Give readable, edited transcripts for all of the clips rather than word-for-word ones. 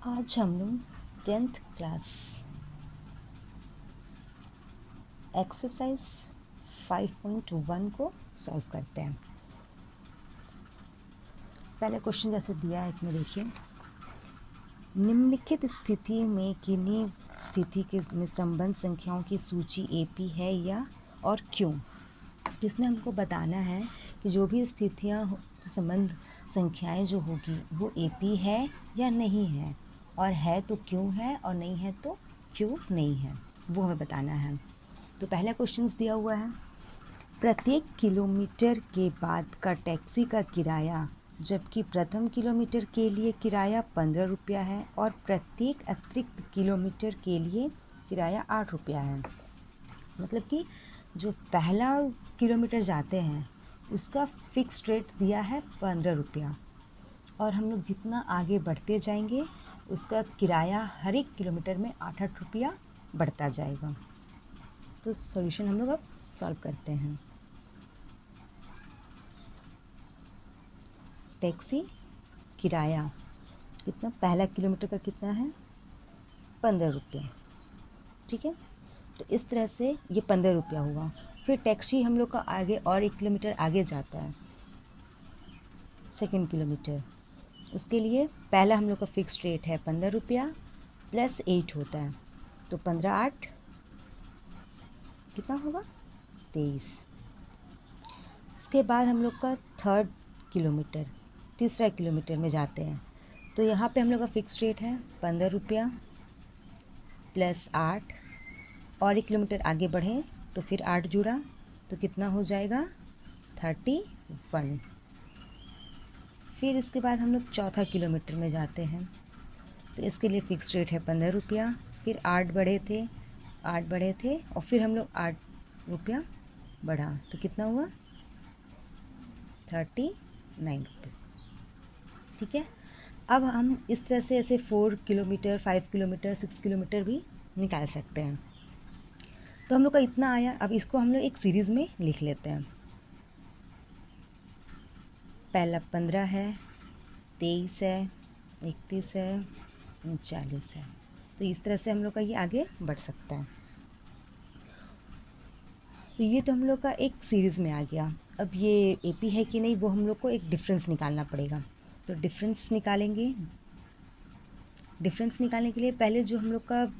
आज हम लोग 10th क्लास एक्सरसाइज 5.1 को सॉल्व करते हैं। पहले क्वेश्चन जैसे दिया है इसमें देखिए, निम्नलिखित स्थिति में किन्हीं स्थिति के में संबंध संख्याओं की सूची एपी है या और क्यों। जिसमें हमको बताना है कि जो भी स्थितियाँ संबंध संख्याएं जो होगी वो एपी है या नहीं है, और है तो क्यों है, और नहीं है तो क्यों नहीं है, वो हमें बताना है। तो पहला क्वेश्चन दिया हुआ है, प्रत्येक किलोमीटर के बाद का टैक्सी का किराया जबकि प्रथम किलोमीटर के लिए किराया 15 रुपया है और प्रत्येक अतिरिक्त किलोमीटर के लिए किराया 8 रुपया है। मतलब कि जो पहला किलोमीटर जाते हैं उसका फिक्स रेट दिया है 15 रुपया, और हम लोग जितना आगे बढ़ते जाएंगे उसका किराया हर एक किलोमीटर में 8-8 रुपया बढ़ता जाएगा। तो सॉल्यूशन हम लोग अब सॉल्व करते हैं। टैक्सी किराया कितना, पहला किलोमीटर का कितना है 15 रुपया, ठीक है। तो इस तरह से ये 15 रुपया हुआ। फिर टैक्सी हम लोग का आगे और 1 किलोमीटर आगे जाता है, सेकेंड किलोमीटर, उसके लिए पहला हम लोग का फिक्स रेट है 15 रुपया प्लस 8 होता है, तो 15-8 कितना होगा 23। इसके बाद हम लोग का थर्ड किलोमीटर, तीसरा किलोमीटर में जाते हैं, तो यहाँ पे हम लोग का फिक्स रेट है 15 रुपया प्लस 8, और 1 किलोमीटर आगे बढ़े तो फिर 8 जुड़ा, तो कितना हो जाएगा 31। फिर इसके बाद हम लोग चौथा किलोमीटर में जाते हैं, तो इसके लिए फ़िक्स रेट है 15 रुपया, फिर 8 बढ़े थे और फिर हम लोग 8 रुपया बढ़ा, तो कितना हुआ 39 रुपीज़, ठीक है। अब हम इस तरह से ऐसे 4 किलोमीटर, 5 किलोमीटर, 6 किलोमीटर भी निकाल सकते हैं। तो हम लोग का इतना आया। अब इसको हम लोग एक सीरीज़ में लिख लेते हैं। पहला 15 है, 23 है, 31 है, 39 है। तो इस तरह से हम लोग का ये आगे बढ़ सकता है। तो ये तो हम लोग का एक सीरीज़ में आ गया। अब ये एपी है कि नहीं वो हम लोग को एक डिफरेंस निकालना पड़ेगा। तो डिफरेंस निकालेंगे। डिफरेंस निकालने के लिए पहले जो हम लोग का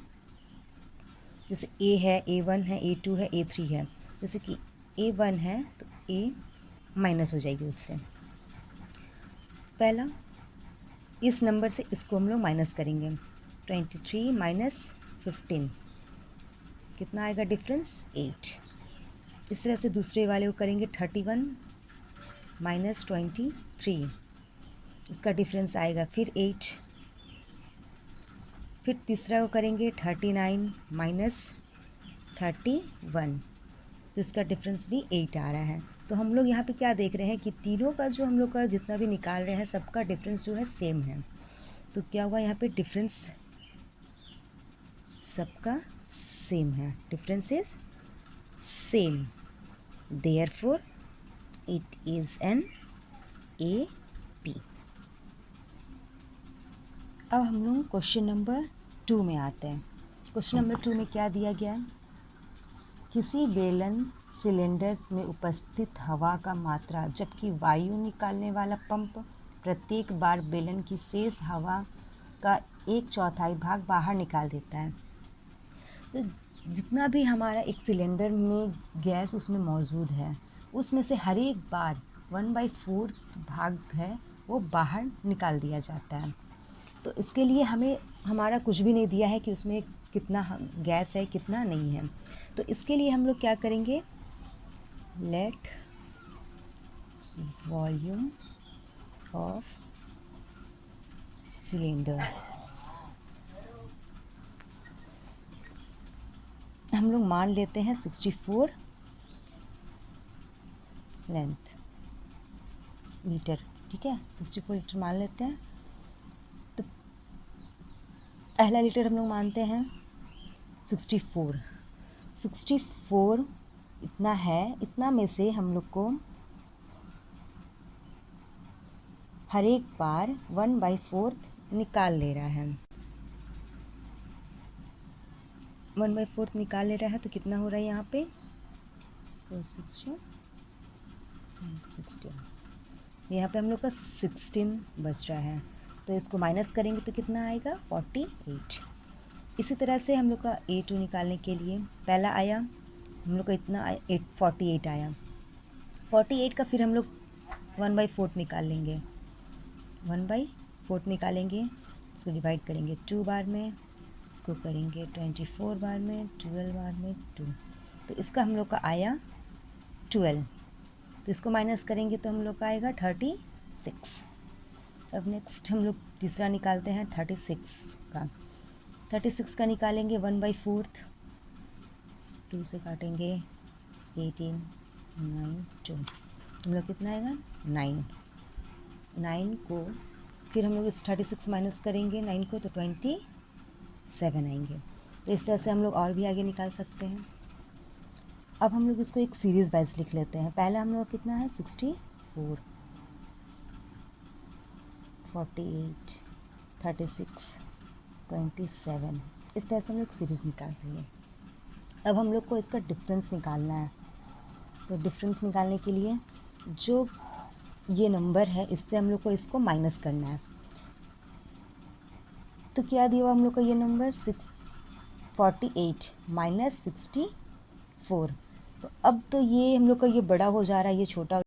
जैसे ए है, A1 है, A2 है, A3 है, जैसे कि A1 है तो A माइनस हो जाएगी उससे। पहला इस नंबर से इसको हम लोग माइनस करेंगे, 23 माइनस 15 कितना आएगा डिफरेंस 8। इस तरह से दूसरे वाले को करेंगे 31 माइनस 23, इसका डिफरेंस आएगा फिर 8। फिर तीसरा को करेंगे 39 माइनस 31, तो इसका डिफरेंस भी 8 आ रहा है। तो हम लोग यहाँ पे क्या देख रहे हैं कि तीनों का जो हम लोग का जितना भी निकाल रहे हैं सबका डिफरेंस जो है सेम है। तो क्या हुआ यहाँ पे डिफरेंस सबका सेम है, difference is same, therefore it is an AP। अब हम लोग क्वेश्चन नंबर 2 में आते हैं। क्वेश्चन नंबर 2 में क्या दिया गया है, किसी बेलन सिलेंडर में उपस्थित हवा का मात्रा जबकि वायु निकालने वाला पंप प्रत्येक बार बेलन की शेष हवा का 1/4 भाग बाहर निकाल देता है। तो जितना भी हमारा एक सिलेंडर में गैस उसमें मौजूद है उसमें से हर एक बार 1/4 भाग है वो बाहर निकाल दिया जाता है। तो इसके लिए हमें हमारा कुछ भी नहीं दिया है कि उसमें कितना गैस है कितना नहीं है। तो इसके लिए हम लोग क्या करेंगे, लेट वॉल्यूम ऑफ सिलेंडर, हम लोग मान लेते हैं 64 लेंथ लीटर, ठीक है, 64 लीटर मान लेते हैं। तो पहला लीटर हम लोग मानते हैं 64 इतना है, इतना में से हम लोग को हर एक बार 1/4 निकाल ले रहा है। 1/4 निकाल ले रहा है तो कितना हो रहा है यहाँ पे 4 16। यहाँ पे हम लोग का 16 बच रहा है, तो इसको माइनस करेंगे तो कितना आएगा 48। इसी तरह से हम लोग का A2 निकालने के लिए पहला आया हम लोग का इतना 48 आया। 48 का फिर हम लोग 1/4 निकाल लेंगे, 1/4 निकालेंगे, इसको डिवाइड करेंगे 2 बार में, इसको करेंगे 24 बार में, 12 बार में 2, तो इसका हम लोग का आया 12। तो इसको माइनस करेंगे तो हम लोग का आएगा 36। अब नेक्स्ट हम लोग तीसरा निकालते हैं 36 का। 36 का निकालेंगे 1/4, 2 से काटेंगे 18 9 2, हम लोग कितना आएगा 9। 9 को फिर हम लोग इस 36 माइनस करेंगे 9 को तो 27 आएंगे। तो इस तरह से हम लोग और भी आगे निकाल सकते हैं। अब हम लोग इसको एक सीरीज़ वाइज लिख लेते हैं। पहला हम लोग कितना है 64, 48, 36, 27, इस तरह से हम लोग सीरीज़ निकालते हैं। अब हम लोग को इसका डिफरेंस निकालना है, तो डिफरेंस निकालने के लिए जो ये नंबर है इससे हम लोग को इसको माइनस करना है। तो क्या दिया हुआ हम लोग का ये नंबर 648 माइनस 64। तो अब तो ये हम लोग का ये बड़ा हो जा रहा है, ये छोटा